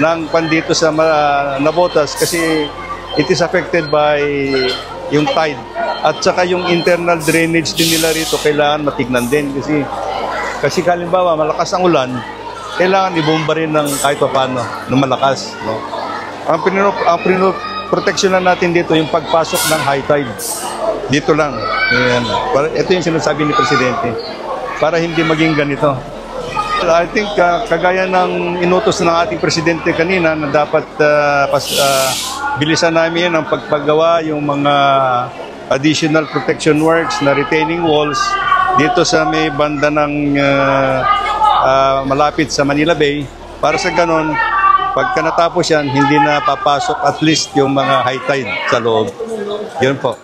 ng pandito sa Navotas kasi it is affected by yung tide. At saka yung internal drainage din nila rito kailangan matignan din kasi halimbawa malakas ang ulan, kailangan ibomba rin ng kahit paano ng malakas. No? Ang proteksyonan natin dito yung pagpasok ng high tide. Dito lang. Ayan. Ito yung sinasabi ni Presidente. Para hindi maging ganito. I think kagaya ng inutos ng ating Presidente kanina na dapat bilisan namin ang pagpagawa yung mga additional protection works na retaining walls dito sa may banda ng malapit sa Manila Bay. Para sa ganon, pagka natapos yan, hindi na papasok at least yung mga high tide sa loob. Yun po.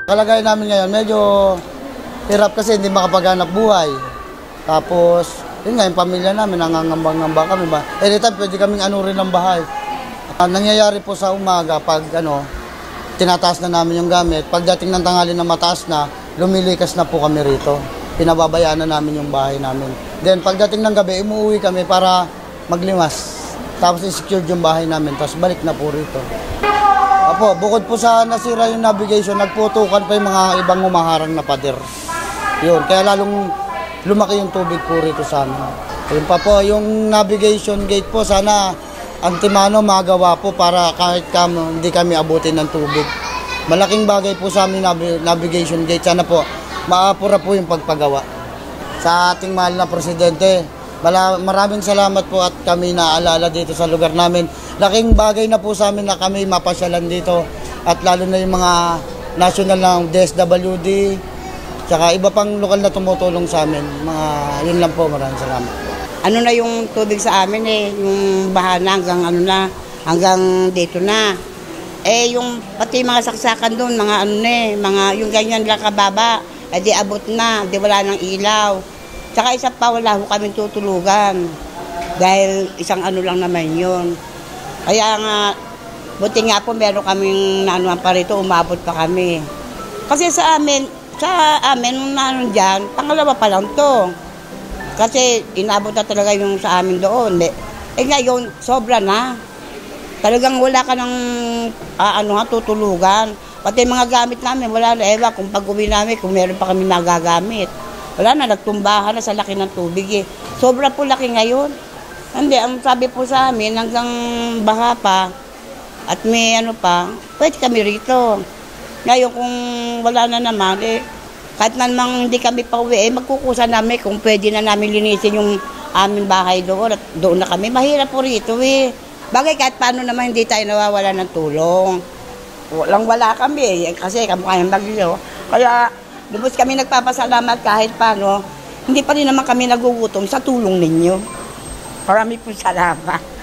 Kalagayan namin ngayon, medyo hirap kasi hindi makapaghanap buhay. Tapos, yun nga, yung pamilya namin, nangangambang-ngamba kami ba. Anytime, pwede kaming anurin ng bahay. Nangyayari po sa umaga, pag tinataas na namin yung gamit, pagdating ng tanghali na mataas na, lumilikas na po kami rito. Pinababayaan na namin yung bahay namin. Then, pagdating ng gabi, umuwi kami para maglimas. Tapos, i-secure yung bahay namin, tapos balik na po rito. Apo, bukod po sa nasira yung navigation, nagputukan pa yung mga ibang umaharang na pader. Yun, kaya lalong lumaki yung tubig po rito sa amin. Yun pa po, yung navigation gate po, sana antimano magawa po para kahit hindi kami abutin ng tubig. Malaking bagay po sa amin navigation gate. Sana po, maapura po yung pagpagawa. Sa ating mahal na Presidente, maraming salamat po at kami naaalala dito sa lugar namin. Laking bagay na po sa amin na kami mapasyalan dito at lalo na yung mga national ng DSWD tsaka iba pang lokal na tumutulong sa amin. Yun lang po, maraming salamat. Ano na yung tubig sa amin yung bahana hanggang dito na. Yung pati mga saksakan doon, mga yung ganyan lang kababa, di abot na, di wala ng ilaw. Tsaka isa pa, wala ho kami tutulugan. Dahil isang lang naman yun. Kaya nga, buti nga po meron kaming naanuhan pa rito, umabot pa kami. Kasi sa amin, nung nanon dyan, pangalawa pa lang to. Kasi inabot na talaga yung sa amin doon. Ngayon, sobra na. Talagang wala ka ng tutulugan. Pati mga gamit namin, wala na. Ewan kung pag-uwi namin, kung meron pa kami nagagamit. Wala na, nagtumbahan na sa laki ng tubig. Sobra po laki ngayon. Hindi, ang sabi po sa amin, hanggang baha pa at may pwede kami rito. Ngayon kung wala na naman, kahit namang hindi kami pauwi, magkukusa namin kung pwede na namin linisin yung aming bahay doon at doon na kami. Mahirap po rito Bagay kahit paano naman hindi tayo nawawala ng tulong. Wala kami kasi kamukha yung bagyo. Kaya lubos kami nagpapasalamat kahit paano, hindi pa rin naman kami nagugutom sa tulong ninyo. Marami po salamat.